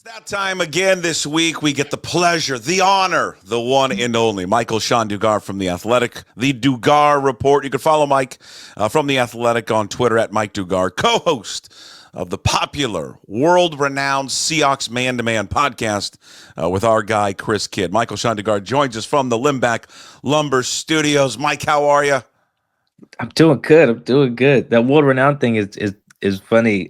That time again this week, we get the pleasure, the honor, the one and only Michael-Shawn Dugar from The Athletic, the Dugar Report. You can follow Mike from The Athletic on Twitter at Mike Dugar, co-host of the popular, world-renowned Seahawks Man-to-Man podcast with our guy, Chris Kidd. Michael-Shawn Dugar joins us from the Limback Lumber Studios. Mike, how are you? I'm doing good. I'm doing good. That world renowned thing is funny.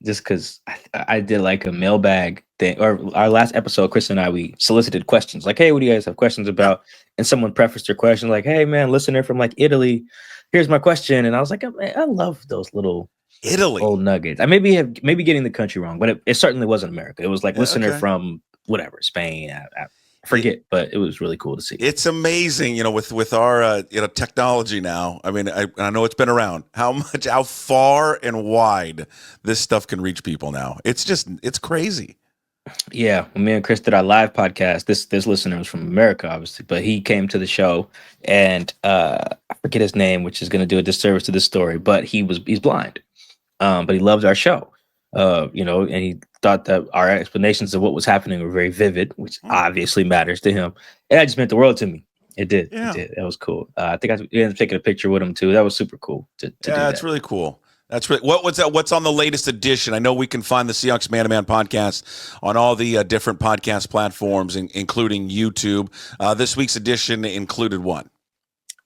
Just because I did like a mailbag thing, or our last episode, Chris and I we solicited questions like, "Hey, what do you guys have questions Yeah. about?" And someone prefaced their question like, "Hey, man, listener from like Italy, here's my question." And I was like, Man, I love those little Italy. old nuggets. I maybe getting the country wrong, but it certainly wasn't America. It was like listener Okay. from whatever Spain. I It, forget, but it was really cool to see. it's amazing, with our technology now. I mean, I know it's been around. How far and wide this stuff can reach people now. It's crazy. Yeah, when me and Chris did our live podcast. This listener was from America, obviously, but he came to the show, and I forget his name, which is going to do a disservice to this story. But he's blind, but he loved our show, and he thought that our explanations of what was happening were very vivid, which Hmm. obviously matters to him. And that just meant the world to me. It did. It Yeah. did. That was cool. I think I ended up taking a picture with him too. That was super cool to do Yeah, it's that. really cool. That's really what's that? What's on the latest edition? I know we can find the Seahawks Man to Man podcast on all the different podcast platforms, including YouTube. This week's edition included one.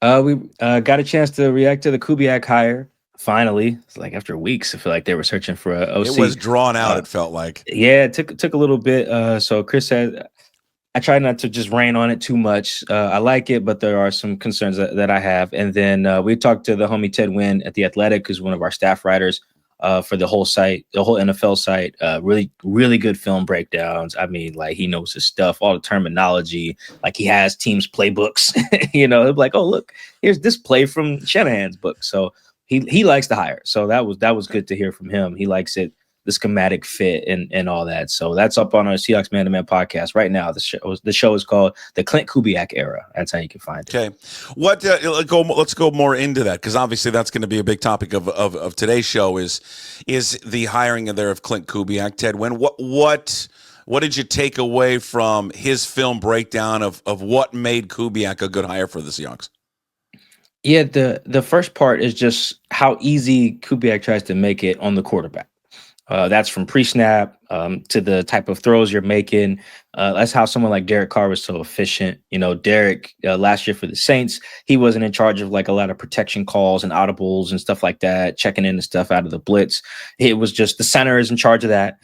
We got a chance to react to the Kubiak hire. Finally, it's like after weeks, I feel like they were searching for a It OC. was drawn out. Uh, It felt like. yeah, it took a little bit. So Chris said, I try not to just rain on it too much. I like it, but there are some concerns that I have. And then we talked to the homie Ted Wynn at the Athletic, who's one of our staff writers for the whole site, the whole NFL site. Really, really good film breakdowns. I mean, like he knows his stuff, all the terminology. Like he has teams playbooks. He'll be like, oh look, here's this play from Shanahan's book. So he likes to hire. So that was good to hear from him. He likes it, the schematic fit and all that. So that's up on our Seahawks Man to Man podcast right now. The show is called the Klint Kubiak Era. That's how you can find it. Okay, let's go more into that because obviously that's going to be a big topic of today's show is the hiring of Klint Kubiak. Ted, what did you take away from his film breakdown of what made Kubiak a good hire for the Seahawks? Yeah, the first part is just how easy Kubiak tries to make it on the quarterback. That's from pre-snap to the type of throws you're making. That's how someone like Derek Carr was so efficient. Derek last year for the Saints, he wasn't in charge of like a lot of protection calls and audibles and stuff like that, checking in the stuff out of the blitz. It was just the center is in charge of that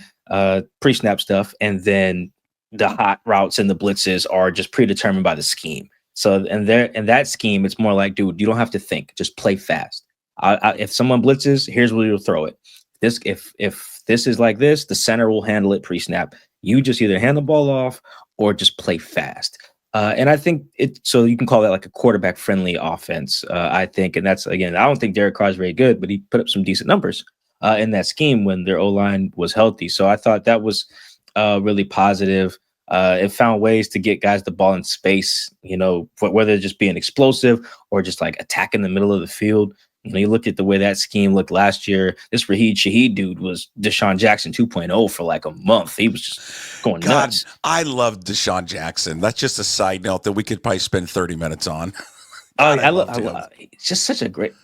pre-snap stuff, and then the hot routes and the blitzes are just predetermined by the scheme. So, and there in that scheme, it's more like, dude, you don't have to think, just play fast. If someone blitzes, here's where you'll throw it. If this is like this, the center will handle it pre-snap. You just either hand the ball off or just play fast. And I think so you can call that like a quarterback friendly offense. I think, and that's again, I don't think Derek Carr is very good, but he put up some decent numbers in that scheme when their O line was healthy. So I thought that was really positive. It found ways to get guys the ball in space, whether just being explosive or just like attacking the middle of the field. You look at the way that scheme looked last year. This Shaheed dude was Deshaun Jackson 2.0 for like a month. He was just going God, nuts. I love Deshaun Jackson. That's just a side note that we could probably spend 30 minutes on. Oh, God, I loved him. it's just such a great.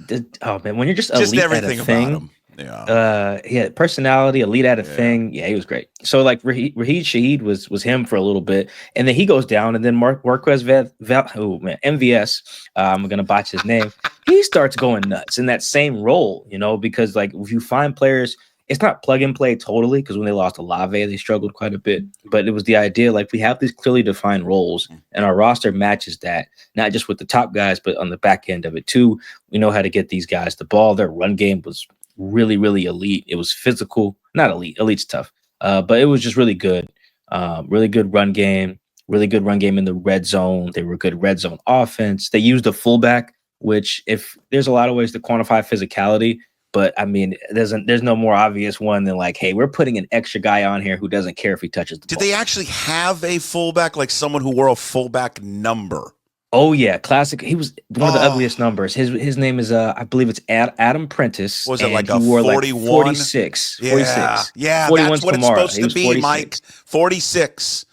Oh man, when you're just Just elite at a everything about thing, him. Yeah. yeah, personality, elite at a Yeah. thing. Yeah, he was great. So like Raheed Shaheed was him for a little bit, and then he goes down, and then Marquez oh man, MVS. I'm gonna botch his name. He starts going nuts in that same role, because like if you find players, it's not plug and play totally. Because when they lost Olave, they struggled quite a bit. But it was the idea like we have these clearly defined roles, and our roster matches that, not just with the top guys, but on the back end of it too. We know how to get these guys the ball. Their run game was really, really elite. It was physical, not elite. Elite's tough, but it was just really good. Really good run game. Really good run game in the red zone. They were good red zone offense. They used a fullback, which if there's a lot of ways to quantify physicality, but I mean, there's no more obvious one than like, hey, we're putting an extra guy on here who doesn't care if he touches the Did ball. they actually have a fullback, like someone who wore a fullback number? Oh yeah, classic. He was one of the Oh, ugliest numbers. His name is I believe it's Adam Prentice, was it and like he a wore like 41? 46, Yeah, 46. yeah, that's 41's what it's Kamara. supposed He to was be, Mike. 46. 46.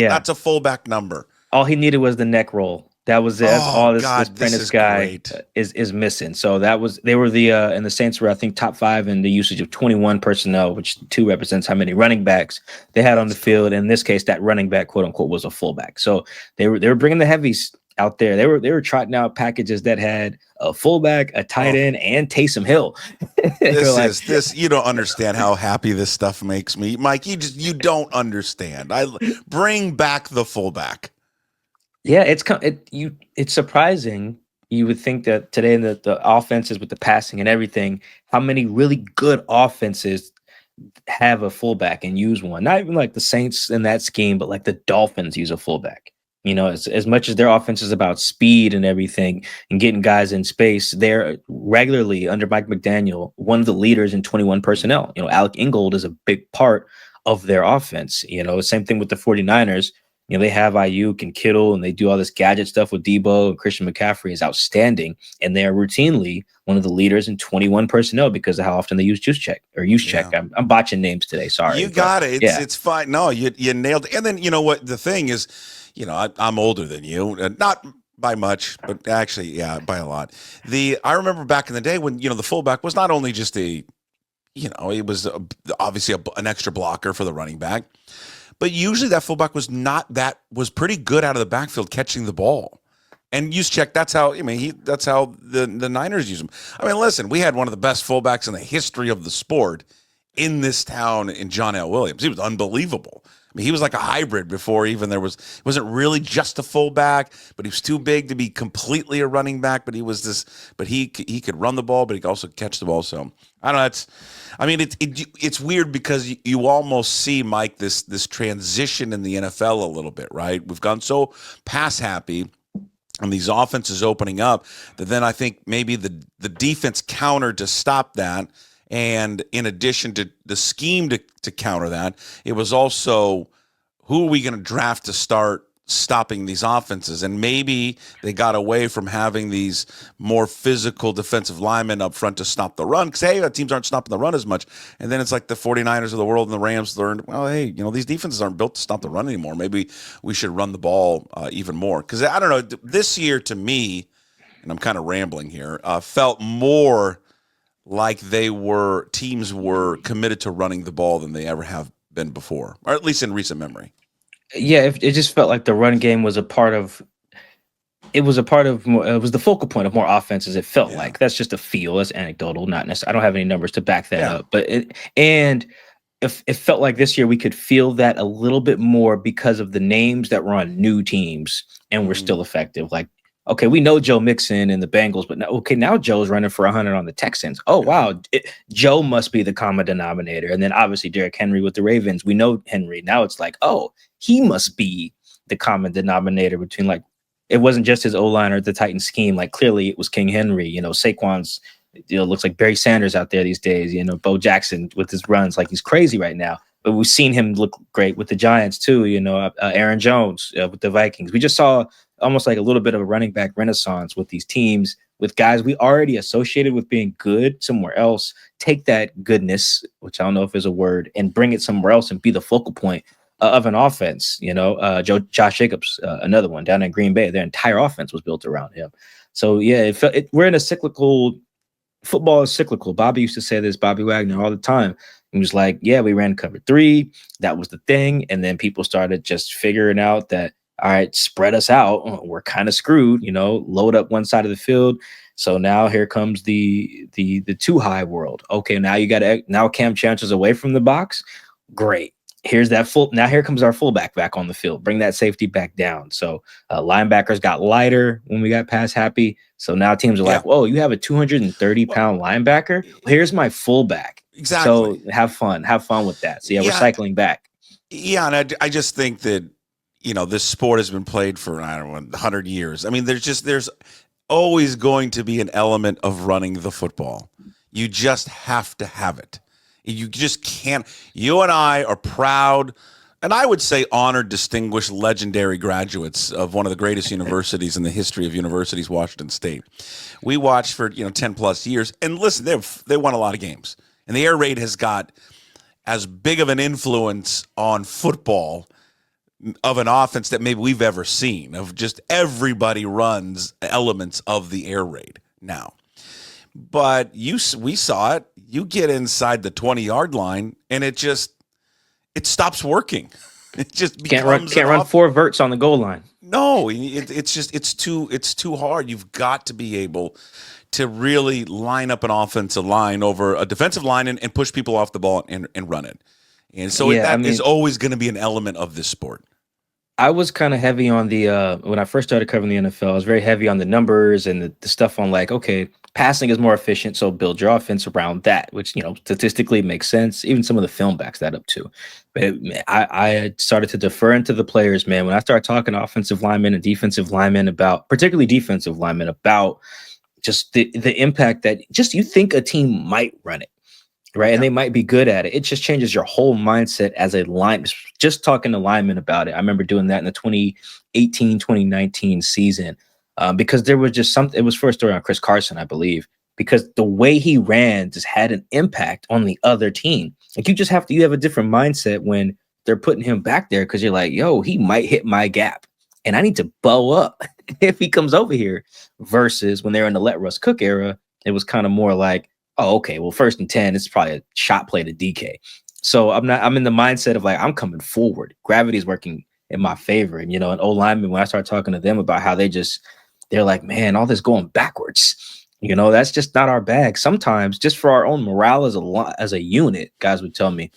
Yeah. That's a fullback number. All he needed was the neck roll. That was it. That's Oh all this God, this Prentice is guy great. is missing. So that was they were the and the Saints were I think top 5 in the usage of 21 personnel, which 2 represents how many running backs they had on the Let's go. field. In this case, that running back, quote unquote, was a fullback. So they were bringing the heavies out there. They were trotting out packages that had a fullback, a tight Oh, end, and Taysom Hill. They're like, this. You don't understand how happy this stuff makes me, Mike. You don't understand. I bring back the fullback. yeah, it's surprising. You would think that today in the offenses with the passing and everything, how many really good offenses have a fullback and use one. Not even like the Saints in that scheme, but like the Dolphins use a fullback. As much as their offense is about speed and everything and getting guys in space, they're regularly under Mike McDaniel, one of the leaders in 21 personnel. Alec Ingold is a big part of their offense. Same thing with the 49ers. They have Ayuk and Kittle and they do all this gadget stuff with Debo, and Christian McCaffrey is outstanding. And they are routinely one of the leaders in 21 personnel because of how often they use juice check or use check. Yeah. I'm botching names today. Sorry. You But got it. yeah. It's fine. No, you nailed it. And then you know what the thing is, I'm older than you, not by much, but actually, yeah, by a lot. I remember back in the day when the fullback was not only just it was obviously an extra blocker for the running back, but usually that fullback was pretty good out of the backfield catching the ball. And use check. That's how that's how the Niners use him. I mean, listen, we had one of the best fullbacks in the history of the sport in this town in John L. Williams. He was unbelievable. I mean, he was like a hybrid before even he wasn't really just a fullback, but he was too big to be completely a running back. But he could run the ball, but he could also catch the ball. So I don't know. It's weird because you almost see, Mike, this transition in the NFL a little bit, right? We've gone so pass happy and these offenses opening up that then I think maybe the defense countered to stop that. And in addition to the scheme to counter that, it was also who are we going to draft to start stopping these offenses? And maybe they got away from having these more physical defensive linemen up front to stop the run because, hey, teams aren't stopping the run as much. And then it's like the 49ers of the world and the Rams learned, well, hey, these defenses aren't built to stop the run anymore. Maybe we should run the ball even more. Because I don't know, this year to me, and I'm kind of rambling here, felt more like teams were committed to running the ball than they ever have been before, or at least in recent memory. Yeah, it just felt like the run game was a part of. It was a part of more. It was the focal point of more offenses. It felt Yeah. like that's just a feel. That's anecdotal, not necessarily. I don't have any numbers to back that Yeah. up, but it felt like this year we could feel that a little bit more because of the names that were on new teams and were still effective. Like, okay, we know Joe Mixon and the Bengals, but now Joe's running for 100 on the Texans. Oh, wow. Joe must be the common denominator. And then obviously Derrick Henry with the Ravens. We know Henry. Now it's like, oh, he must be the common denominator between like, it wasn't just his O-line or the Titan scheme. Like clearly it was King Henry, Saquon's, looks like Barry Sanders out there these days, Bo Jackson with his runs, like he's crazy right now. But we've seen him look great with the Giants too, Aaron Jones with the Vikings. We just saw almost like a little bit of a running back renaissance with these teams, with guys we already associated with being good somewhere else, take that goodness, which I don't know if is a word, and bring it somewhere else and be the focal point of an offense. Josh Jacobs, another one down in Green Bay, their entire offense was built around him. So yeah, we're in a cyclical. Football is cyclical. Bobby used to say this, Bobby Wagner, all the time. He was like, yeah, we ran cover 3. That was the thing. And then people started just figuring out that, all right, spread us out. We're kind of screwed, load up one side of the field. So now here comes the too high world. Okay, now Cam Chancellor's away from the box. Great. Here's that now here comes our fullback back on the field. Bring that safety back down. So linebackers got lighter when we got pass happy. So now teams are like, whoa, you have a 230-pound linebacker? Well, here's my fullback. Exactly. So have fun with that. So we're cycling back. Yeah, and I just think that this sport has been played for, I don't know, 100 years. I mean, there's always going to be an element of running the football. You just have to have it. You just can't. You and I are proud And I would say honored, distinguished, legendary graduates of one of the greatest universities in the history of universities, Washington State. We watched for 10 plus years, and listen, they won a lot of games, and the air raid has got as big of an influence on football of an offense that maybe we've ever seen. Of just everybody runs elements of the air raid now. But we saw it. You get inside the 20-yard line, and it stops working. It just becomes can't run 4 verts on the goal line. No, it's too hard. You've got to be able to really line up an offensive line over a defensive line and push people off the ball and run it. And so that is always going to be an element of this sport. I was kind of heavy on the when I first started covering the NFL, I was very heavy on the numbers and the stuff on like, okay, passing is more efficient, so build your offense around that, which statistically makes sense. Even some of the film backs that up too. But I started to defer into the players, man. When I started talking to offensive linemen and defensive linemen about, particularly defensive linemen, about just the impact that just you think a team might run it. Right. And they might be good at it. It just changes your whole mindset as a line. Just talking to linemen about it. I remember doing that in the 2018, 2019 season because there was just something. It was for a story on Chris Carson, I believe, because the way he ran just had an impact on the other team. Like you have a different mindset when they're putting him back there because you're like, yo, he might hit my gap and I need to bow up if he comes over here versus when they're in the let Russ cook era. It was kind of more like, oh, okay, well, 1st and 10, it's probably a shot play to DK. So I'm in the mindset of like, I'm coming forward. Gravity is working in my favor. And, an old lineman, when I start talking to them about how they're like, man, all this going backwards, that's just not our bag. Sometimes just for our own morale as a unit, guys would tell me,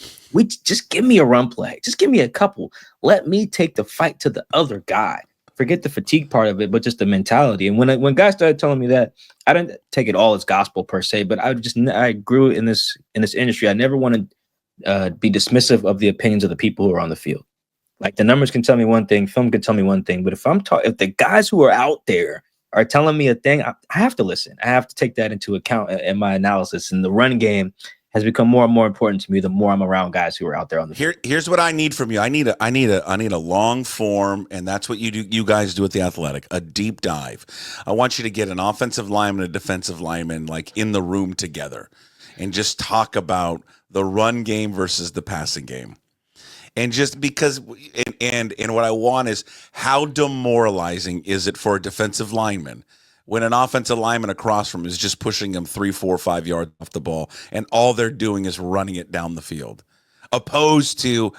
just give me a run play. Just give me a couple. Let me take the fight to the other guy. Forget the fatigue part of it, but just the mentality. And when guys started telling me that, I didn't take it all as gospel per se, but I grew in this industry. I never want to be dismissive of the opinions of the people who are on the field. Like the numbers can tell me one thing, film can tell me one thing, but if if the guys who are out there are telling me a thing, I have to listen. I have to take that into account in my analysis. And the run game has become more and more important to me the more I'm around guys who are out there on the field. Here's what I need from you. I need a long form, and that's what you guys do at The Athletic, a deep dive. I want you to get an offensive lineman, a defensive lineman, like in the room together, and just talk about the run game versus the passing game. And just because, and what I want is, how demoralizing is it for a defensive lineman when an offensive lineman across from him is just pushing him 3, 4, 5 yards off the ball, and all they're doing is running it down the field, opposed to,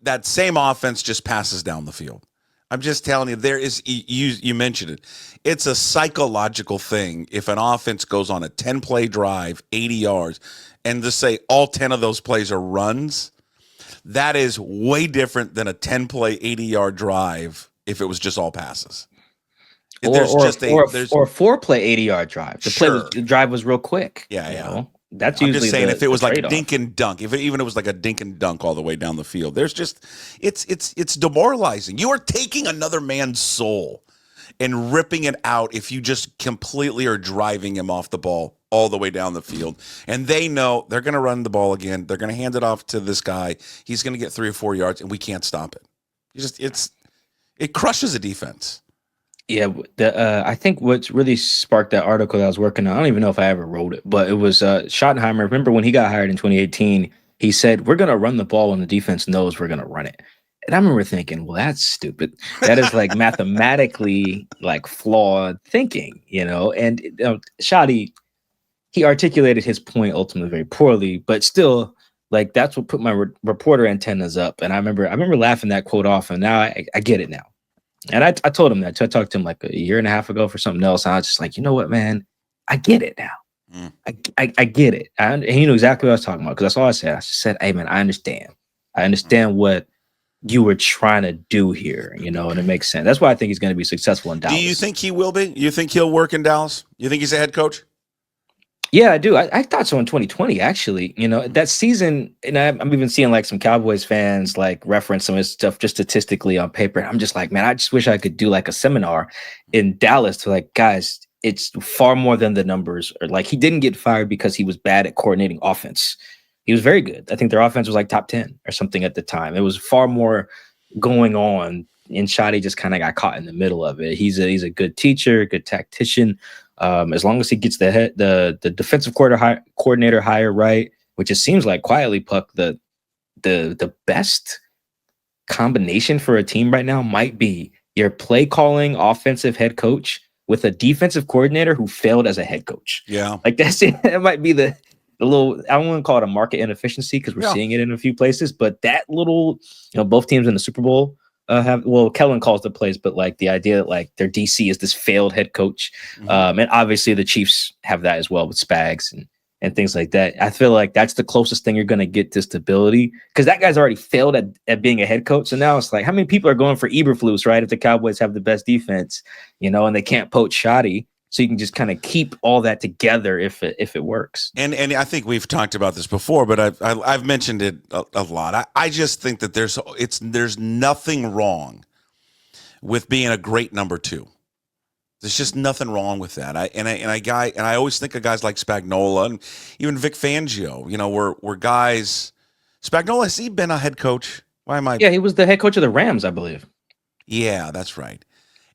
that same offense just passes down the field. I'm just telling you, there is, you mentioned it. It's a psychological thing. If an offense goes on a 10-play drive, 80 yards, and to say all 10 of those plays are runs, that is way different than a 10-play, 80-yard drive if it was just all passes. Or a 4-play 80-yard drive. The drive was real quick. Yeah. That's I'm usually just saying, if it was like trade-off. dink and dunk, if it was like a dink and dunk all the way down the field, there's just it's demoralizing. You are taking another man's soul and ripping it out if you just completely are driving him off the ball all the way down the field. And they know they're going to run the ball again. They're going to hand it off to this guy. He's going to get 3 or 4 yards, and we can't stop it. It crushes a defense. Yeah, I think what's really sparked that article that I was working on, I don't even know if I ever wrote it, but it was Schottenheimer. Remember when he got hired in 2018, he said, we're going to run the ball when the defense knows we're going to run it. And I remember thinking, well, that's stupid. That is like mathematically like flawed thinking, and Shotty, he articulated his point ultimately very poorly, but still, like, that's what put my reporter antennas up. And I remember laughing that quote off, and now I get it now. And I told him that. So I talked to him like a year and a half ago for something else. And I was just like, you know what, man? I get it now. I get it. And he knew exactly what I was talking about, because that's all I said. I said, hey, man, I understand. I understand what you were trying to do here, and it makes sense. That's why I think he's going to be successful in Dallas. Do you think he will be? You think he'll work in Dallas? You think he's a head coach? Yeah, I do. I thought so in 2020, actually. That season, and I'm even seeing like some Cowboys fans like reference some of his stuff just statistically on paper. And I'm just like, man, I just wish I could do like a seminar in Dallas to like, guys, it's far more than the numbers. Or like, he didn't get fired because he was bad at coordinating offense. He was very good. I think their offense was like top 10 or something at the time. It was far more going on, and Shoddy just kind of got caught in the middle of it. He's a good teacher, good tactician. As long as he gets the defensive coordinator hire right, which it seems like quietly, Puck, the best combination for a team right now might be your play calling offensive head coach with a defensive coordinator who failed as a head coach. Yeah. Like that's it. That might be the little, I don't want to call it a market inefficiency because we're seeing it in a few places, but that little, both teams in the Super Bowl Kellen calls the plays, but like the idea that like their DC is this failed head coach. And obviously the Chiefs have that as well with Spags and things like that. I feel like that's the closest thing you're going to get to stability because that guy's already failed at being a head coach. So now it's like, how many people are going for Eberflus, right? If the Cowboys have the best defense, and they can't poach Shoddy. So you can just kind of keep all that together if it works. And I think we've talked about this before, but I've mentioned it a lot. I just think that there's nothing wrong with being a great number two. There's just nothing wrong with that. I always think of guys like Spagnuolo and even Vic Fangio. Were guys. Spagnuolo, has he been a head coach? Why am I? Yeah, he was the head coach of the Rams, I believe. Yeah, that's right.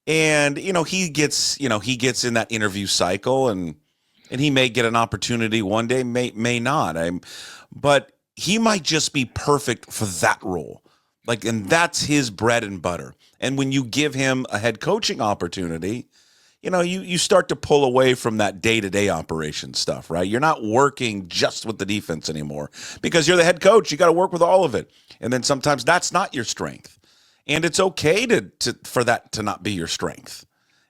And he gets in that interview cycle, and he may get an opportunity one day, may not. But he might just be perfect for that role. And that's his bread and butter. And when you give him a head coaching opportunity, you start to pull away from that day-to-day operation stuff, right? You're not working just with the defense anymore because you're the head coach. You got to work with all of it. And then sometimes that's not your strength. And it's okay for that to not be your strength.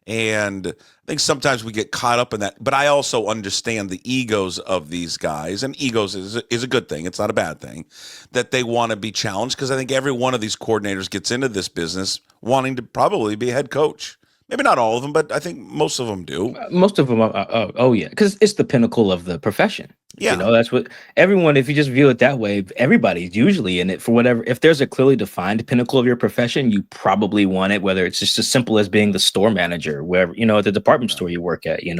And I think sometimes we get caught up in that. But I also understand the egos of these guys. And egos is a good thing. It's not a bad thing that they want to be challenged because I think every one of these coordinators gets into this business wanting to probably be a head coach. Maybe not all of them, but I think most of them do. Most of them oh yeah, because it's the pinnacle of the profession. Yeah. That's what everyone, if you just view it that way, everybody's usually in it for whatever. If there's a clearly defined pinnacle of your profession, you probably want it, whether it's just as simple as being the store manager, wherever, at the department store you work at, you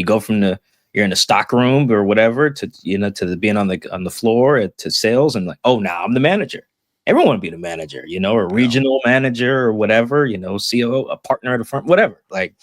go from you're in the stock room or whatever to to being on the floor to sales and like, oh, now I'm the manager. Everyone want to be the manager, or a regional manager or whatever, COO, a partner at the front, whatever. Like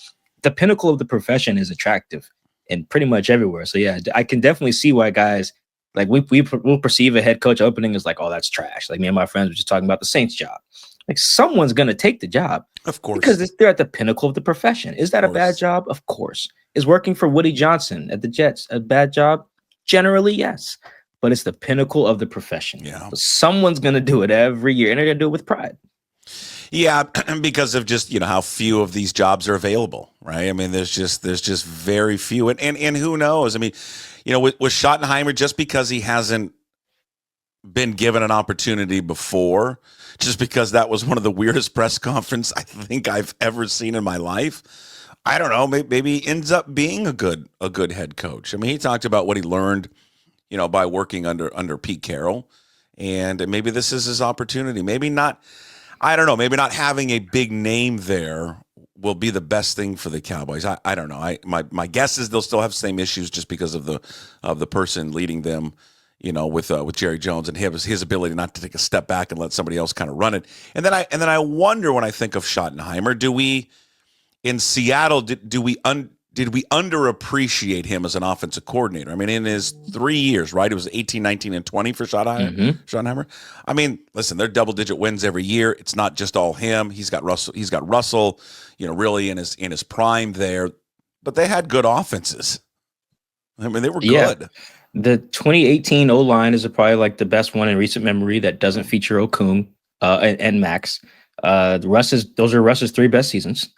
the pinnacle of the profession is attractive and pretty much everywhere. So yeah, I can definitely see why guys like we'll perceive a head coach opening as like, oh, that's trash. Like me and my friends were just talking about the Saints job. Like someone's going to take the job, of course, because they're at the pinnacle of the profession. Is that a bad job? Of course. Is working for Woody Johnson at the Jets a bad job? Generally, yes. But it's the pinnacle of the profession. Yeah. So someone's going to do it every year, and they're going to do it with pride. Yeah, because of just how few of these jobs are available, right? I mean, there's just very few, and who knows? I mean, with Schottenheimer, just because he hasn't been given an opportunity before, just because that was one of the weirdest press conferences I think I've ever seen in my life. I don't know. Maybe he ends up being a good head coach. I mean, he talked about what he learned, by working under Pete Carroll, and maybe this is his opportunity. Maybe not. I don't know. Maybe not having a big name there will be the best thing for the Cowboys. I don't know. My guess is they'll still have the same issues just because of the person leading them, with Jerry Jones and his ability not to take a step back and let somebody else kind of run it. And then I wonder, when I think of Schottenheimer, do we in Seattle did we underappreciate him as an offensive coordinator? I mean, in his 3 years, right? It was 18, 19, and 20 for Schottenheimer. I mean, listen, they're double-digit wins every year. It's not just all him. He's got Russell, really in his prime there. But they had good offenses. I mean, they were good. The 2018 O-line is probably like the best one in recent memory that doesn't feature Okung and Max. Those are Russ's three best seasons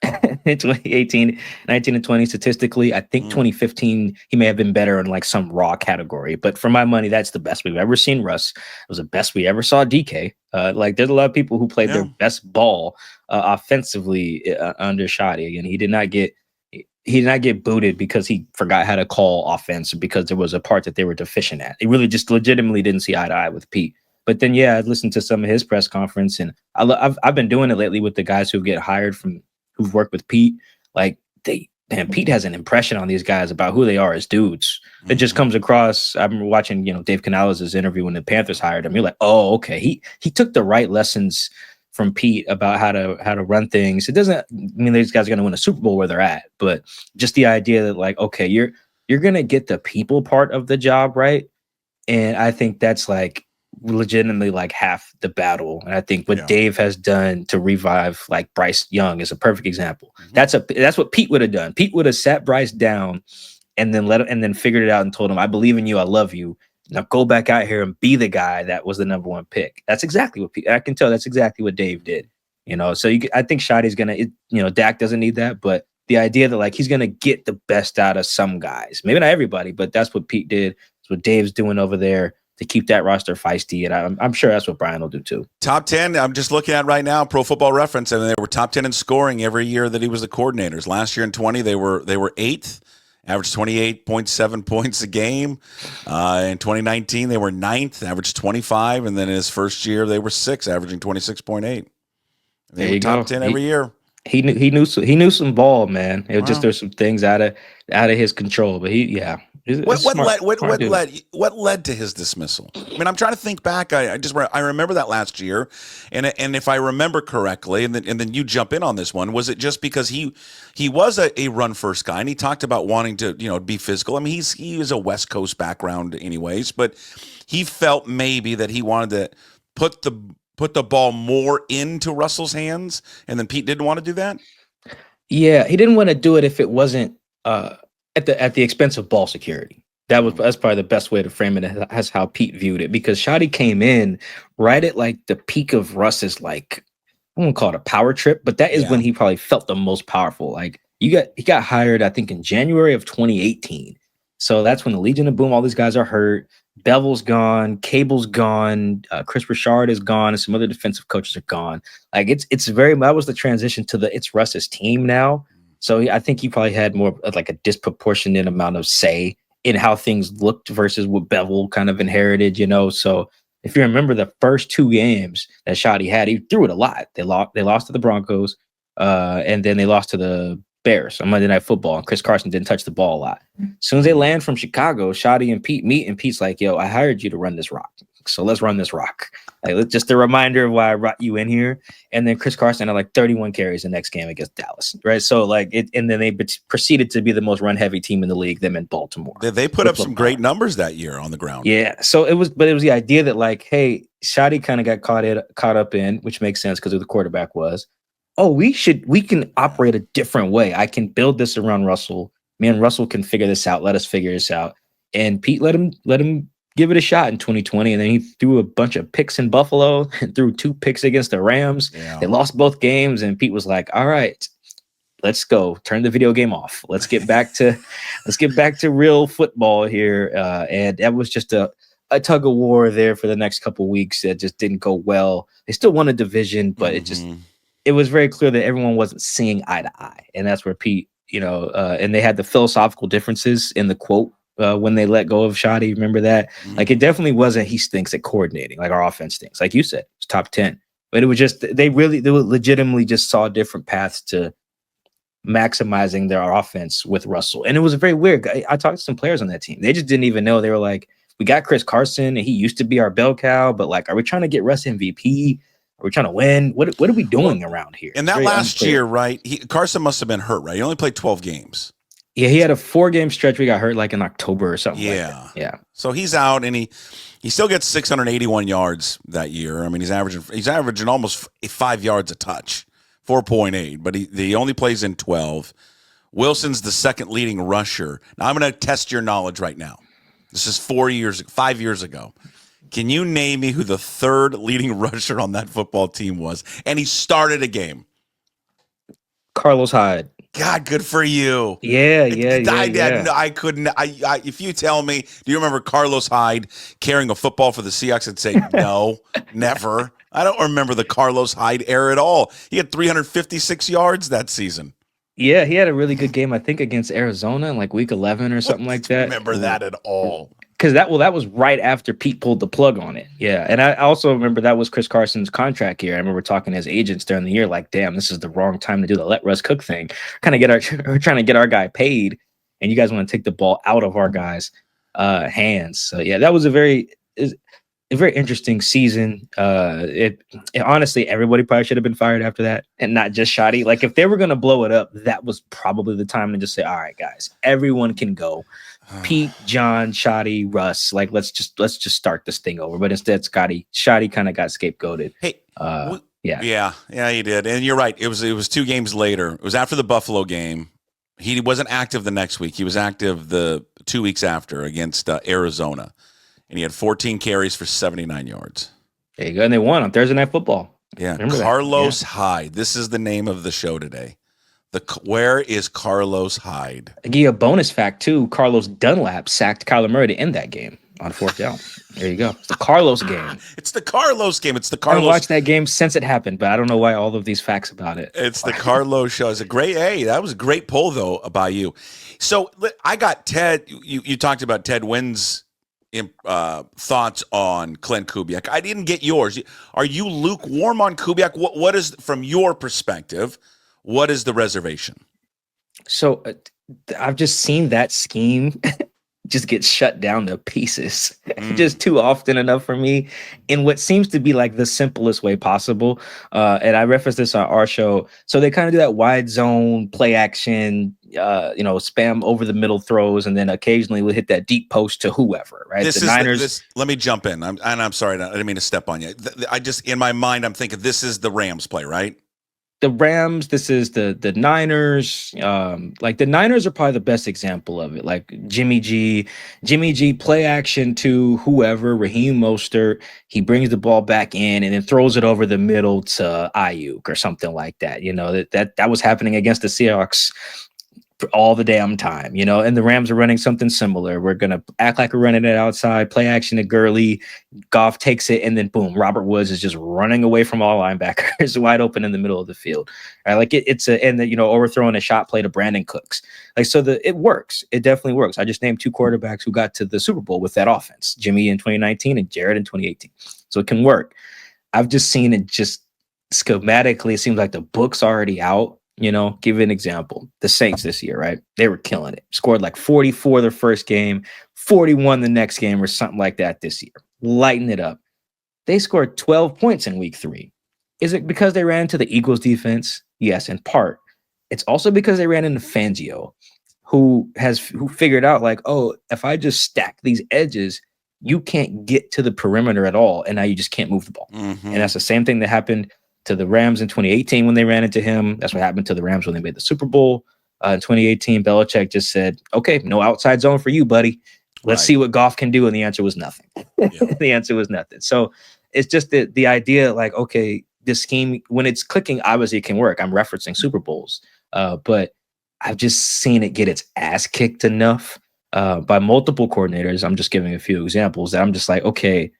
in 2018, 19, and 20 statistically. I think 2015 he may have been better in like some raw category, but for my money, that's the best we've ever seen Russ. It was the best we ever saw DK. There's a lot of people who played their best ball offensively under Shoddy, and he did not get booted because he forgot how to call offense, because there was a part that they were deficient at. He really just legitimately didn't see eye to eye with Pete. But then, I listened to some of his press conference, and I've been doing it lately with the guys who get hired who've worked with Pete. Like man, Pete has an impression on these guys about who they are as dudes. It just comes across. I remember watching, Dave Canales' interview when the Panthers hired him. You're like, oh, okay. He took the right lessons from Pete about how to run things. It doesn't mean these guys are going to win a Super Bowl where they're at, but just the idea that, like, okay, you're going to get the people part of the job right. And I think that's like legitimately like half the battle. And I think what Dave has done to revive like Bryce Young is a perfect example. That's what Pete would have done. Pete would have sat Bryce down and then figured it out and told him, I believe in you. I love you. Now go back out here and be the guy that was the number one pick. That's exactly what I can tell. That's exactly what Dave did. So I think Shotty's gonna. Dak doesn't need that, but the idea that like he's gonna get the best out of some guys, maybe not everybody, but that's what Pete did. It's what Dave's doing over there to keep that roster feisty, and I'm sure that's what Brian will do too. Top 10. I'm just looking at right now, Pro Football Reference, and they were top 10 in scoring every year that he was the coordinators. Last year in 20, they were 8th. Averaged 28.7 points a game. In 2019, they were 9th, averaged 25. And then in his first year, they were 6th, averaging 26.8. They were top 10 every year. He knew some ball, man. It was just there's some things out of his control. But What led to his dismissal? I mean, I'm trying to think back. I remember that last year, and if I remember correctly, and then you jump in on this one, was it just because he was a run first guy, and he talked about wanting to be physical? I mean, he is a West Coast background, anyways, but he felt maybe that he wanted to put the ball more into Russell's hands, and then Pete didn't want to do that? Yeah, he didn't want to do it if it wasn't at the expense of ball security. That's probably the best way to frame it. That's how Pete viewed it, because Shotty came in right at like the peak of Russ's, like, I won't call it a power trip, but that is when he probably felt the most powerful. Like he got hired, I think, in January of 2018. So that's when the Legion of Boom, all these guys are hurt. Bevel's gone, Cable's gone, Chris Richard is gone, and some other defensive coaches are gone. Like that was the transition to it's Russ's team now. So I think he probably had more of like a disproportionate amount of say in how things looked versus what Bevel kind of inherited, So if you remember the first 2 games that Shotty had, he threw it a lot. They lost to the Broncos, and then they lost to the Bears on Monday Night Football, and Chris Carson didn't touch the ball a lot. As soon as they land from Chicago, Shotty and Pete meet, and Pete's like, yo, I hired you to run this rock. So let's run this rock. Like, just a reminder of why I brought you in here. And then Chris Carson had like 31 carries the next game against Dallas, right? So like and then they proceeded to be the most run heavy team in the league, them in Baltimore. They put up some great numbers that year on the ground. Yeah. So it was the idea that like, hey, Shotty kind of got caught up in, which makes sense because who the quarterback was. Oh, we can operate a different way. I can build this around Russell. Me and Russell can figure this out. Let us figure this out. And Pete let him give it a shot in 2020. And then he threw a bunch of picks in Buffalo and threw 2 picks against the Rams. Yeah. They lost both games. And Pete was like, all right, let's go. Turn the video game off. Let's get back to real football here. And that was just a tug of war there for the next couple of weeks that just didn't go well. They still won a division, but it was very clear that everyone wasn't seeing eye to eye. And that's where Pete, and they had the philosophical differences in the quote when they let go of Shotty. Remember that? Like, it definitely wasn't he stinks at coordinating, like our offense stinks. Like you said, it's top 10. But it was just, they legitimately just saw different paths to maximizing their offense with Russell. And it was very weird. I talked to some players on that team. They just didn't even know. They were like, we got Chris Carson, and he used to be our bell cow, but like, are we trying to get Russ MVP? Are we trying to win? What are we doing around here? And that last year, right? Carson must have been hurt, right? He only played 12 games. Yeah, he had a 4-game stretch. We got hurt like in October or something. Yeah, like that. Yeah. So he's out, and he still gets 681 yards that year. I mean, he's averaging almost 5 yards a touch, 4.8. But he only plays in 12. Wilson's the second leading rusher. Now I'm going to test your knowledge right now. This is 5 years ago. Can you name me who the third leading rusher on that football team was? And he started a game. Carlos Hyde. God, good for you. Yeah. I couldn't. If you tell me, do you remember Carlos Hyde carrying a football for the Seahawks? I'd say no, never. I don't remember the Carlos Hyde era at all. He had 356 yards that season. Yeah, he had a really good game, I think, against Arizona in like week 11 or something like that. Remember that at all? Because that was right after Pete pulled the plug on it. Yeah. And I also remember that was Chris Carson's contract year. I remember talking to his agents during the year, like, damn, this is the wrong time to do the let Russ cook thing. We're trying to get our guy paid, and you guys want to take the ball out of our guys' hands. So yeah, that was a very interesting season. It honestly, everybody probably should have been fired after that, and not just Shoddy. Like, if they were gonna blow it up, that was probably the time to just say, all right, guys, everyone can go. Pete, John, Shoddy, Russ, like let's just start this thing over. But instead, Shoddy kind of got scapegoated. Hey, yeah, he did. And you're right. It was 2 games later. It was after the Buffalo game. He wasn't active the next week. He was active the 2 weeks after against Arizona, and he had 14 carries for 79 yards. There you go. And they won on Thursday Night Football. Yeah, Carlos Hyde. This is the name of the show today. Where is Carlos Hyde? I give you a bonus fact too. Carlos Dunlap sacked Kyler Murray to end that game on 4th down. There you go. It's the Carlos game. It's the Carlos game. It's the I Carlos. haven't watched that game since it happened, but I don't know why all of these facts about it. It's the Carlos show. It's a great. Hey, that was a great poll though by you. So I got Ted. You talked about Ted Wynn's thoughts on Klint Kubiak. I didn't get yours. Are you lukewarm on Kubiak? What is, from your perspective, what is the reservation? So I've just seen that scheme just get shut down to pieces just too often enough for me in what seems to be like the simplest way possible. And I referenced this on our show. So they kind of do that wide zone play action, spam over the middle throws, and then occasionally we'll hit that deep post to whoever, right? Let me jump in. I'm sorry. I didn't mean to step on you. I just, in my mind, I'm thinking this is the Rams play, right? The Rams, this is the Niners. Like the Niners are probably the best example of it. Like Jimmy G play action to whoever, Raheem Mostert. He brings the ball back in and then throws it over the middle to Ayuk or something like that. That was happening against the Seahawks all the damn time, and the Rams are running something similar. We're going to act like we're running it outside, play action to Gurley. Goff takes it, and then boom, Robert Woods is just running away from all linebackers wide open in the middle of the field. Right? Like overthrowing a shot play to Brandon Cooks. Like, so it works. It definitely works. I just named 2 quarterbacks who got to the Super Bowl with that offense, Jimmy in 2019 and Jared in 2018. So it can work. I've just seen it just schematically. It seems like the book's already out. Give you an example. The Saints this year, right? They were killing it. Scored like 44 their first game, 41 the next game, or something like that this year. Lighten it up. They scored 12 points in week 3. Is it because they ran into the Eagles defense? Yes, in part. It's also because they ran into Fangio, who figured out like, oh, if I just stack these edges, you can't get to the perimeter at all, and now you just can't move the ball. Mm-hmm. And that's the same thing that happened to the Rams in 2018 when they ran into him. That's what happened to the Rams when they made the Super Bowl. In 2018, Belichick just said, okay, no outside zone for you, buddy. Let's see what Goff can do. And the answer was nothing. Yeah. The answer was nothing. So it's just the idea like, okay, this scheme, when it's clicking, obviously it can work. I'm referencing Super Bowls. But I've just seen it get its ass kicked enough by multiple coordinators. I'm just giving a few examples that I'm just like, okay,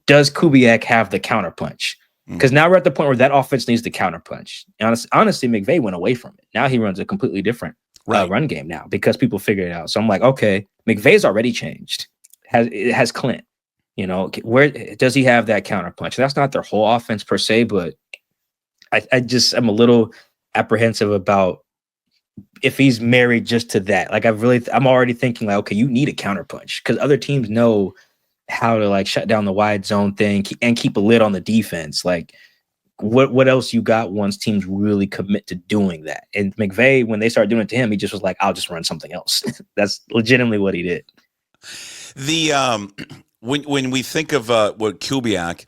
does Kubiak have the counterpunch? Because now we're at the point where that offense needs the counterpunch. Honestly, McVay went away from it. Now he runs a completely different run game now because people figured it out. So I'm like, okay, McVay's already changed. It has Klint. Where does he have that counterpunch? That's not their whole offense per se, but I'm a little apprehensive about if he's married just to that. Like I'm already thinking like, okay, you need a counterpunch because other teams know how to like shut down the wide zone thing and keep a lid on the defense. Like what else you got once teams really commit to doing that? And McVay, when they started doing it to him, he just was like, I'll just run something else. That's legitimately what he did. When we think of what Kubiak,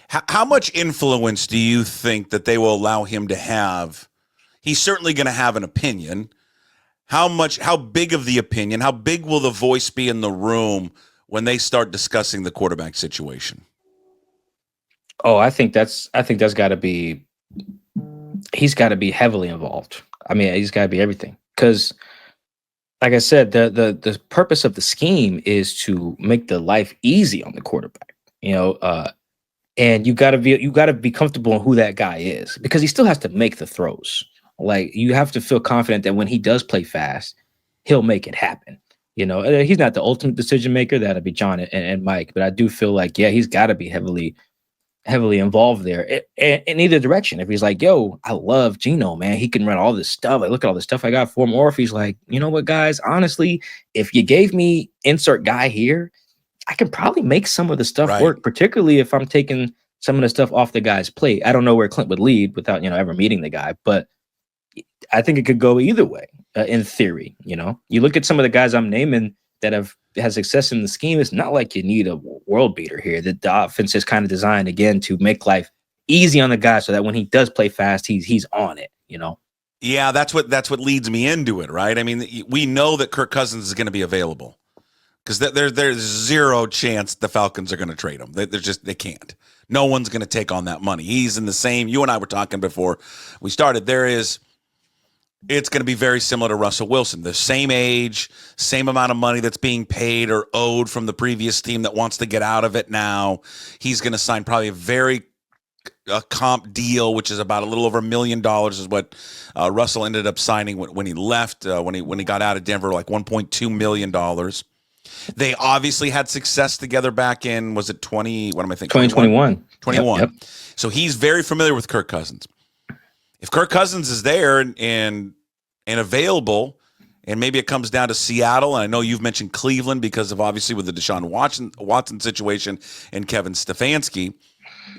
how much influence do you think that they will allow him to have? He's certainly going to have an opinion. How big of the opinion? How big will the voice be in the room when they start discussing the quarterback situation? Oh, I think that's got to be. He's got to be heavily involved. I mean, he's got to be everything because, like I said, the purpose of the scheme is to make the life easy on the quarterback. And you got to be comfortable in who that guy is because he still has to make the throws. Like you have to feel confident that when he does play fast, he'll make it happen. He's not the ultimate decision maker. That'd be John and Mike. But I do feel like, yeah, he's got to be heavily involved there in either direction. If he's like, yo, I love Geno, man, he can run all this stuff. Like, look at all the stuff I got for him. Or if he's like, you know what, guys, honestly, if you gave me insert guy here, I can probably make some of the stuff work, particularly if I'm taking some of the stuff off the guy's plate. I don't know where Klint would lead without, ever meeting the guy, but I think it could go either way in theory. You look at some of the guys I'm naming that have had success in the scheme. It's not like you need a world beater here. The offense is kind of designed, again, to make life easy on the guy so that when he does play fast, he's on it, Yeah, that's what leads me into it, right? I mean, we know that Kirk Cousins is going to be available because there's zero chance the Falcons are going to trade him. They can't. No one's going to take on that money. He's in the same. You and I were talking before we started. It's going to be very similar to Russell Wilson. The same age, same amount of money that's being paid or owed from the previous team that wants to get out of it now. He's going to sign probably a comp deal, which is about a little over $1 million, is what Russell ended up signing when he left, when he got out of Denver, like $1.2 million. They obviously had success together back in, was it 2021? 21. Yep. So he's very familiar with Kirk Cousins. If Kirk Cousins is there and available, and maybe it comes down to Seattle, and I know you've mentioned Cleveland because of obviously with the Deshaun Watson situation and Kevin Stefanski,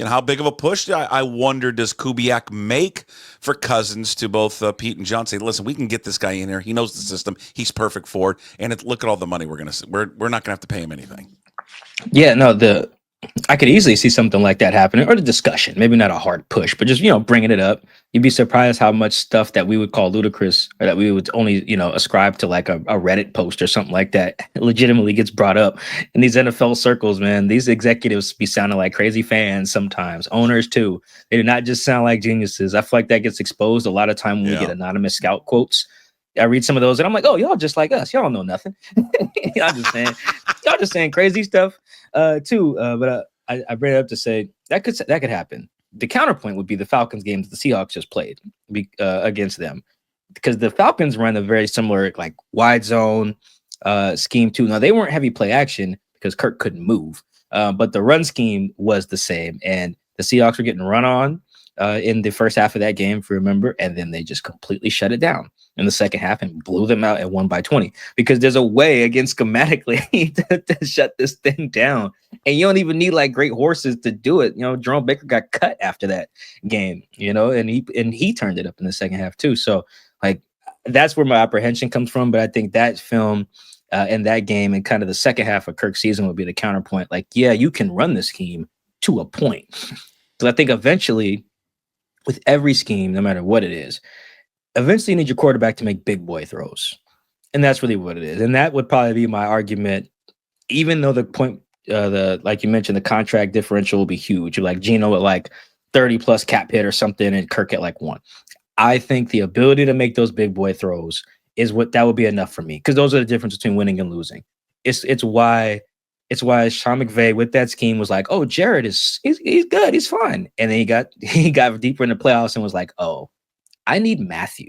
how big of a push I wonder does Kubiak make for Cousins to both Pete and John say, listen, we can get this guy in here. He knows the system. He's perfect for it. And look at all the money we're not going to have to pay him anything. Yeah, no, I could easily see something like that happening, or the discussion, maybe not a hard push, but just, bringing it up. You'd be surprised how much stuff that we would call ludicrous or that we would only, ascribe to like a Reddit post or something like that legitimately gets brought up in these NFL circles, man. These executives be sounding like crazy fans sometimes, owners too. They do not just sound like geniuses. I feel like that gets exposed a lot of time when we get anonymous scout quotes. I read some of those and I'm like, oh, y'all just like us. Y'all don't know nothing. Y'all just saying crazy stuff too. But I bring it up to say that could happen. The counterpoint would be the Falcons games the Seahawks just played against them, because the Falcons run a very similar like wide zone scheme too. Now they weren't heavy play action because Kirk couldn't move, but the run scheme was the same, and the Seahawks were getting run on in the first half of that game, if you remember, and then they just completely shut it down in the second half and blew them out and won by 20, because there's a way, again, schematically to shut this thing down. And you don't even need like great horses to do it. Jerome Baker got cut after that game, and he turned it up in the second half too. So like, that's where my apprehension comes from. But I think that film and that game and kind of the second half of Kirk's season would be the counterpoint. Like, yeah, you can run the scheme to a point. So I think eventually with every scheme, no matter what it is, eventually you need your quarterback to make big boy throws. And that's really what it is. And that would probably be my argument, even though the point, like you mentioned, the contract differential will be huge. You're like Geno at like 30 plus cap hit or something and Kirk at like 1. I think the ability to make those big boy throws is that would be enough for me, because those are the difference between winning and losing. It's why Sean McVay with that scheme was like, oh, Jared he's good, he's fine. And then he got deeper in the playoffs and was like, oh, I need Matthew,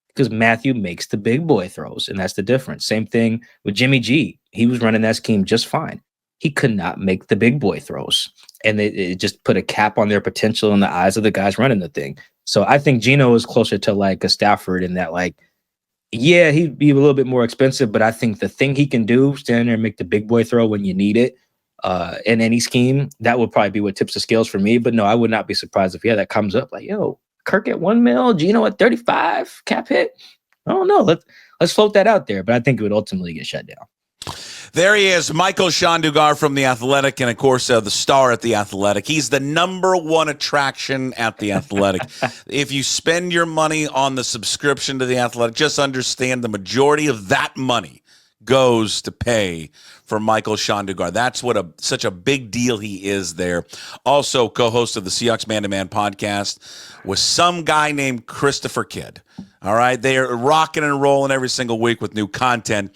because Matthew makes the big boy throws, and that's the difference. Same thing with Jimmy G. He was running that scheme just fine. He could not make the big boy throws, and it just put a cap on their potential in the eyes of the guys running the thing. So I think Geno is closer to like a Stafford in that, like, yeah, he'd be a little bit more expensive, but I think the thing he can do, stand there and make the big boy throw when you need it in any scheme, that would probably be what tips the scales for me. But no, I would not be surprised if, that comes up like, yo, Kirk at 1 mil, Geno at 35 cap hit. I don't know. Let's float that out there, but I think it would ultimately get shut down. There he is, Michael-Shawn Dugar from The Athletic, and, of course, the star at The Athletic. He's the #1 attraction at The Athletic. If you spend your money on the subscription to The Athletic, just understand the majority of that money goes to pay for Michael-Shawn Dugar. That's what such a big deal he is there. Also, co-host of the Seahawks Man-to-Man podcast with some guy named Christopher Kidd. All right, they are rocking and rolling every single week with new content.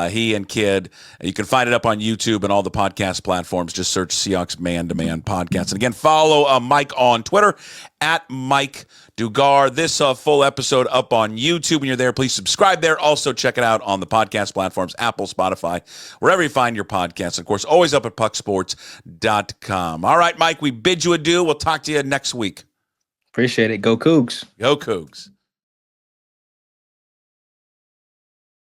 He and Kid. You can find it up on YouTube and all the podcast platforms. Just search Seahawks Man to Man Podcast. And again, follow Mike on Twitter at Mike Dugar. This full episode up on YouTube. When you're there, please subscribe there. Also, check it out on the podcast platforms, Apple, Spotify, wherever you find your podcasts. Of course, always up at pucksports.com. All right, Mike, we bid you adieu. We'll talk to you next week. Appreciate it. Go Cougs. Go Cougs.